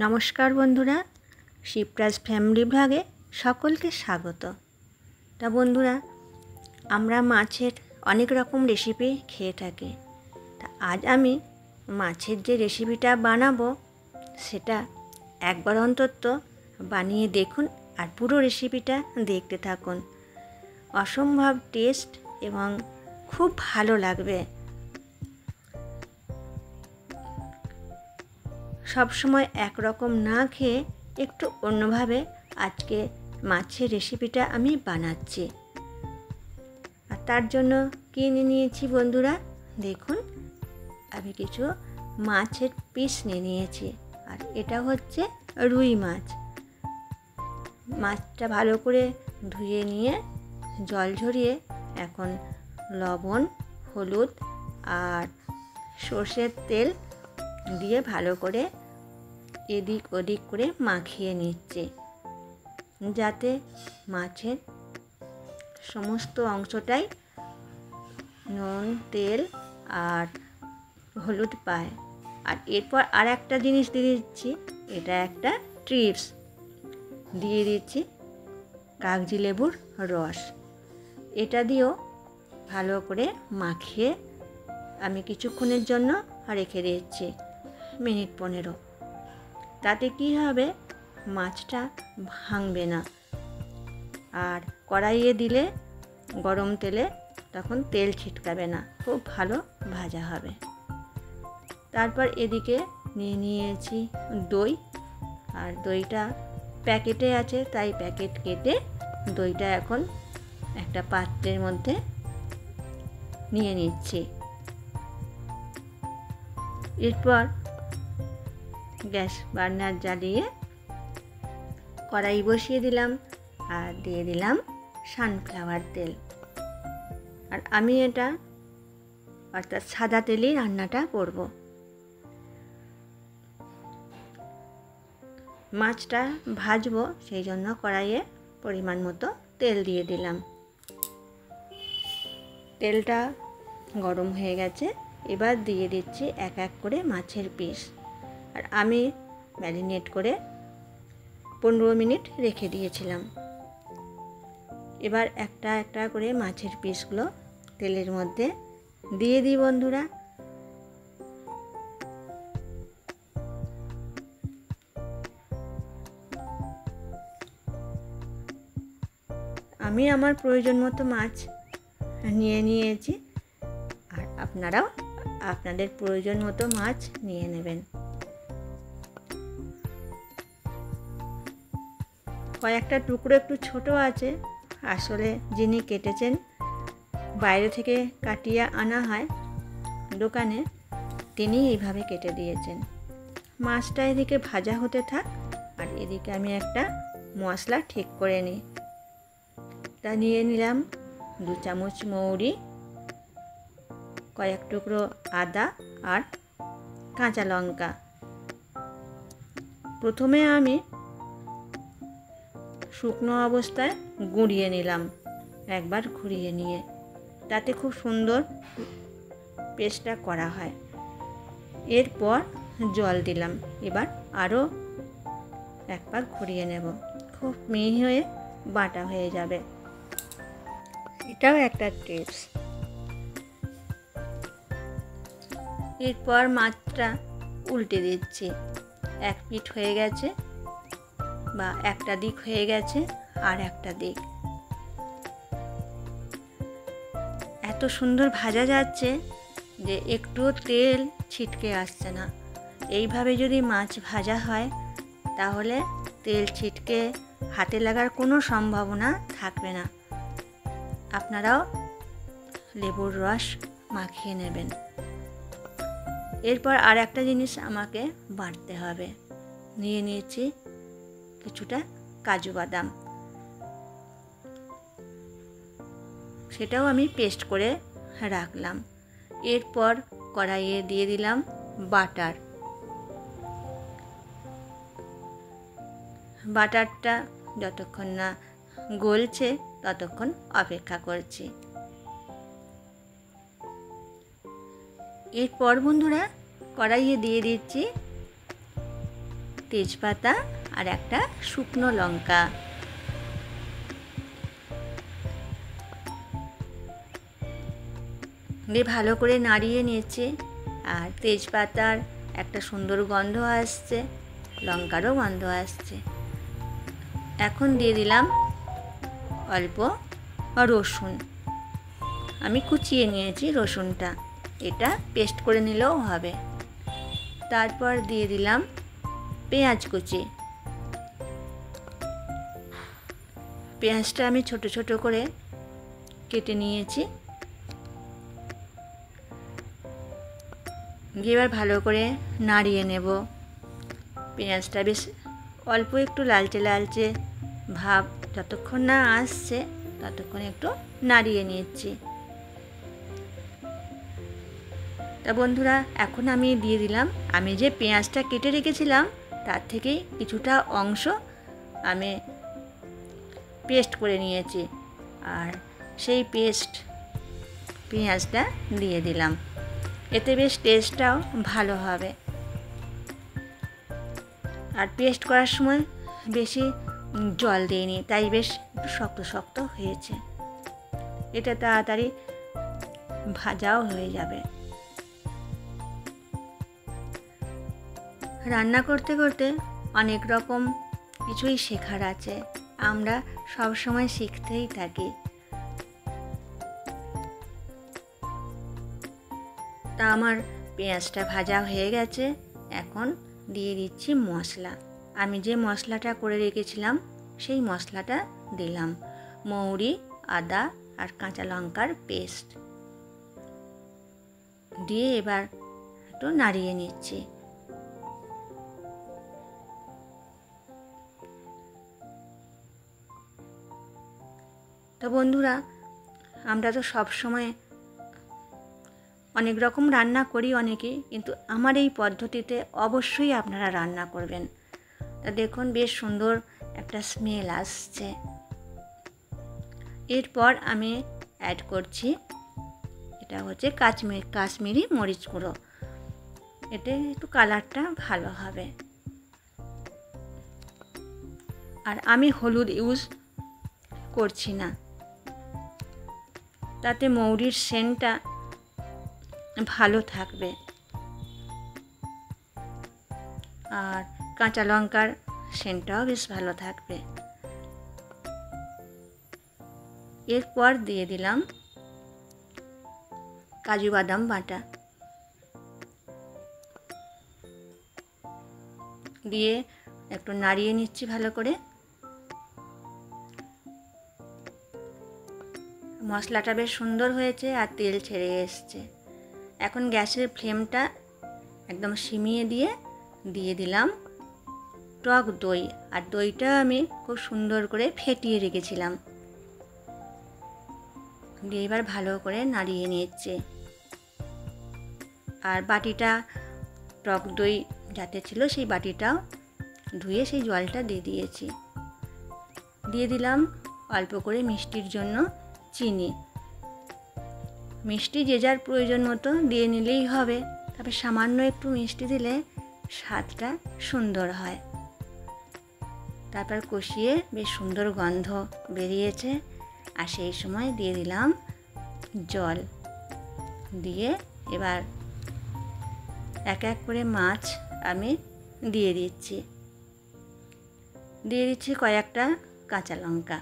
নমস্কার বন্ধুরা, শিবরাজ ফ্যামিলি ব্লগে সকলকে স্বাগত। তা বন্ধুরা, আমরা মাছের অনেক রকম রেসিপি খেয়ে থাকি। তা আজ আমি মাছের যে রেসিপিটা বানাবো সেটা একবার অন্তত বানিয়ে দেখুন আর পুরো রেসিপিটা দেখতে থাকুন। অসম্ভব টেস্ট এবং খুব ভালো লাগবে। সব সময় একরকম না খেয়ে একটু অন্যভাবে আজকে মাছের রেসিপিটা আমি বানাচ্ছি। আর তার জন্য কিনে নিয়েছি বন্ধুরা, দেখুন আমি কিছু মাছের পিস নিয়ে নিয়েছি। আর এটা হচ্ছে রুই মাছ। মাছটা ভালো করে ধুয়ে নিয়ে জল ঝরিয়ে এখন লবণ, হলুদ আর সর্ষের তেল দিয়ে ভালো করে এদিক ওদিক করে মাখিয়ে নিচ্ছে, যাতে মাছের সমস্ত অংশটাই নুন, তেল আর হলুদ পায়। আর এরপর আর একটা জিনিস দিয়ে দিচ্ছি, এটা একটা টিপস, দিয়ে দিচ্ছি কাগজি লেবুর রস। এটা দিয়েও ভালো করে মাখিয়ে আমি কিছুক্ষণের জন্য রেখে দিচ্ছি, মিনিট 15। তাতে কি হবে, মাছটা ভাঙবে না। আর কড়াইয়ে দিলে গরম তেলে তখন তেল ছিটকাবে না, খুব ভালো ভাজা হবে। তারপর এদিকে নিয়ে নিয়েছি দই। আর দইটা প্যাকেটে আছে, তাই প্যাকেট কেটে দইটা এখন একটা পাত্রের মধ্যে নিয়ে নিচ্ছি। এরপর গ্যাস বার্নার জ্বালিয়ে কড়াই বসিয়ে দিলাম আর দিয়ে দিলাম সানফ্লাওয়ার তেল। আর আমি এটা অর্থাৎ সাদা তেলেই রান্নাটা করব। মাছটা ভাজবো, সেই জন্য কড়াইয়ে পরিমাণ মতো তেল দিয়ে দিলাম। তেলটা গরম হয়ে গেছে, এবার দিয়ে দিচ্ছি এক এক করে মাছের পিস। আর আমি ম্যারিনেট করে 15 মিনিট রেখে দিয়েছিলাম। এবার একটা একটা করে মাছের পিসগুলো তেলের মধ্যে দিয়ে দিই বন্ধুরা। আমি আমার প্রয়োজন মতো মাছ নিয়ে নিয়েছি, আর আপনারাও আপনাদের প্রয়োজন মতো মাছ নিয়ে নেবেন। কয়েকটা টুকরো একটু ছোট আছে, আসলে যিনি কেটেছেন বাইরে থেকে কাটিয়ে আনা হয় দোকানে, তিনি এইভাবে কেটে দিয়েছেন। মাছটা এদিকে ভাজা হতে থাক, আর এদিকে আমি একটা মশলা ঠিক করে নিই। তা নিয়ে নিলাম 2 চামচ মৌরি, কয়েক টুকরো আদা আর কাঁচা লঙ্কা। প্রথমে আমি শুকনো অবস্থায় গুঁড়িয়ে নিলাম, একবার ঘুরিয়ে নিয়ে, তাতে খুব সুন্দর পেস্টটা করা হয়। এরপর জল দিলাম, এবার আরও একবার ঘুরিয়ে নেব, খুব মিহি হয়ে বাটা হয়ে যাবে। এটাও একটা টিপস। এরপর মাছটা উল্টে দিচ্ছি, এক পিঠ হয়ে গেছে বা একটা দিক হয়ে গেছে, আর একটা দিক। এত সুন্দর ভাজা যাচ্ছে যে একটুও তেল ছিটকে আসছে না। এইভাবে যদি মাছ ভাজা হয় তাহলে তেল ছিটকে হাতে লাগার কোনো সম্ভাবনা থাকবে না। আপনারাও লেবুর রস মাখিয়ে নেবেন। এরপর আর একটা জিনিস আমাকে বাটতে হবে। নিয়ে নিয়েছি কিছুটা কাজু বাদাম, সেটাও আমি পেস্ট করে রাখলাম। এরপর কড়াইয়ে দিয়ে দিলাম বাটার। বাটারটা যতক্ষণ না গলছে ততক্ষণ অপেক্ষা করছি। এরপর বন্ধুরা কড়াইয়ে দিয়ে দিচ্ছি তেজপাতা আর একটা শুকনো লঙ্কা। দিয়ে ভালো করে নাড়িয়ে নিয়েছি। আর তেজপাতার একটা সুন্দর গন্ধ আসছে, লঙ্কারও গন্ধ আসছে। এখন দিয়ে দিলাম অল্প রসুন। আমি কুচিয়ে নিয়েছি রসুনটা, এটা পেস্ট করে নিলেও হবে। তারপর দিয়ে দিলাম পেঁয়াজ কুচি। পেঁয়াজটা আমি ছোট ছোট করে কেটে নিয়েছি। এবার ভালো করে নাড়িয়ে নেব। পেঁয়াজটা বেশ অল্প একটু লালচে লালচে ভাব যতক্ষণ না আসছে ততক্ষণ একটু নাড়িয়ে নিচ্ছি। তা বন্ধুরা, এখন আমি দিয়ে দিলাম, আমি যে পেঁয়াজটা কেটে রেখেছিলাম তার থেকে কিছুটা অংশ আমি পেস্ট করে নিয়েছি, আর সেই পেস্ট পেঁয়াজটা দিয়ে দিলাম। এতে বেশ টেস্টটাও ভালো হবে। আর পেস্ট করার সময় বেশি জল দিইনি, তাই বেশ একটু শক্ত শক্ত হয়েছে। এটা তাড়াতাড়ি ভাজাও হয়ে যাবে। রান্না করতে করতে অনেক রকম কিছুই শেখার আছে, আমরা সব সময় শিখতেই থাকি। তা আমার পেঁয়াজটা ভাজা হয়ে গেছে। এখন দিয়ে দিচ্ছি মশলা। আমি যে মশলাটা করে রেখেছিলাম সেই মশলাটা দিলাম, মৌরি, আদা আর কাঁচা লঙ্কার পেস্ট দিয়ে এবার একটু নাড়িয়ে নিচ্ছি। তো বন্ধুরা, আমরা তো সব সময় অনেক রকম রান্না করি অনেকেই, কিন্তু আমার এই পদ্ধতিতে অবশ্যই আপনারা রান্না করবেন। তা দেখুন বেশ সুন্দর একটা স্মেল আসছে। এরপর আমি অ্যাড করছি, এটা হচ্ছে কাশ্মীরি মরিচ গুঁড়ো। এতে একটু কালারটা ভালো হবে। আর আমি হলুদ ইউজ করছি না, তাতে মৌরির সেন্টটা ভালো থাকবে। আর কাঁচা লঙ্কার সেন্টটাও বেশ ভালো থাকবে। এরপর দিয়ে দিলাম কাজু বাদাম বাটা, দিয়ে একটু নাড়িয়ে নিচ্ছি ভালো করে। মশলাটা বেশ সুন্দর হয়েছে আর তেল ছেড়ে এসছে। এখন গ্যাসের ফ্লেমটা একদম সিমিয়ে দিয়ে দিলাম টক দই। আর দইটা আমি খুব সুন্দর করে ফেটিয়ে রেখেছিলাম। দিয়ে এবার ভালো করে নাড়িয়ে নিচ্ছে। আর বাটিটা টক দই যাতে ছিল সেই বাটিটাও ধুয়ে সেই জলটা দিয়ে দিয়েছি। দিয়ে দিলাম অল্প করে মিষ্টির জন্য চিনি। মিষ্টি যে যার প্রয়োজন মতো দিয়ে নিলেই হবে, তবে সামান্য একটু মিষ্টি দিলে স্বাদটা সুন্দর হয়। তারপর কষিয়ে বেশ সুন্দর গন্ধ বেরিয়েছে, আর সেই সময় দিয়ে দিলাম জল। দিয়ে এবার এক এক করে মাছ আমি দিয়ে দিচ্ছি কয়েকটা কাঁচা লঙ্কা।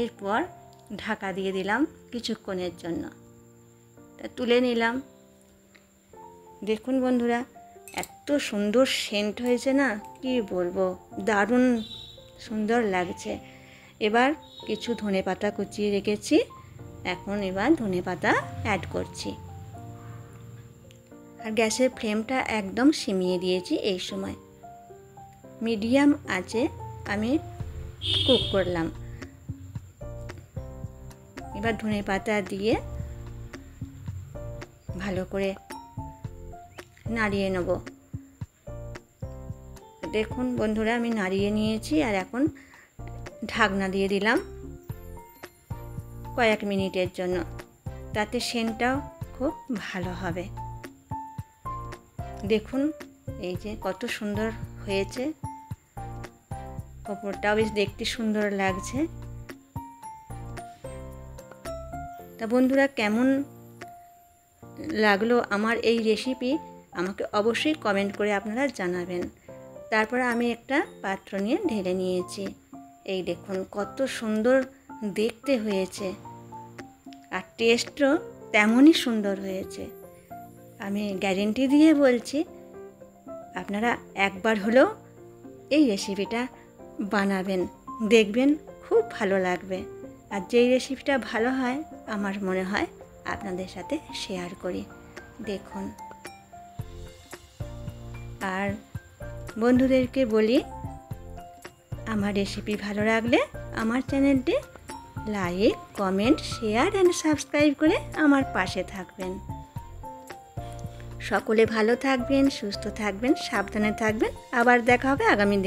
এরপর ঢাকা দিয়ে দিলাম কিছুক্ষণের জন্য। তা তুলে নিলাম। দেখুন বন্ধুরা, এত সুন্দর সেন্ট হয়েছে না, কি বলবো, দারুণ সুন্দর লাগছে। এবার কিছু ধনেপাতা কুচিয়ে রেখেছি, এখন এবার ধনেপাতা অ্যাড করছি। আর গ্যাসের ফ্লেমটা একদম সিমিয়ে দিয়েছি। এই সময় মিডিয়াম আঁচে আমি কুক করলাম। এবার ধনেপাতা দিয়ে ভালো করে নাড়িয়ে নেব। দেখুন বন্ধুরা, আমি নাড়িয়ে নিয়েছি। আর এখন ঢাকনা দিয়ে দিলাম কয়েক মিনিটের জন্য, তাতে সেন্টটাও খুব ভালো হবে। দেখুন এই যে কত সুন্দর হয়েছে, ওপরটাও বেশ দেখতে সুন্দর লাগছে। তা বন্ধুরা, কেমন লাগলো আমার এই রেসিপি আমাকে অবশ্যই কমেন্ট করে আপনারা জানাবেন। তারপর আমি একটা পাত্র নিয়ে ঢেলে নিয়েছি। এই দেখুন কত সুন্দর দেখতে হয়েছে, আর টেস্টও তেমনই সুন্দর হয়েছে। আমি গ্যারেন্টি দিয়ে বলছি, আপনারা একবার হলেও এই রেসিপিটা বানাবেন, দেখবেন খুব ভালো লাগবে। আর যেই রেসিপিটা ভালো হয় আমার মনে হয় আপনাদের সাথে শেয়ার করি। দেখুন, আর বন্ধুদেরকে বলি, আমার রেসিপি ভালো লাগলে আমার চ্যানেলটি like, comment, share and subscribe করে আমার পাশে থাকবেন। সকলে ভালো থাকবেন, সুস্থ থাকবেন, সাবধানে থাকবেন। আবার দেখা হবে আগামী দিন।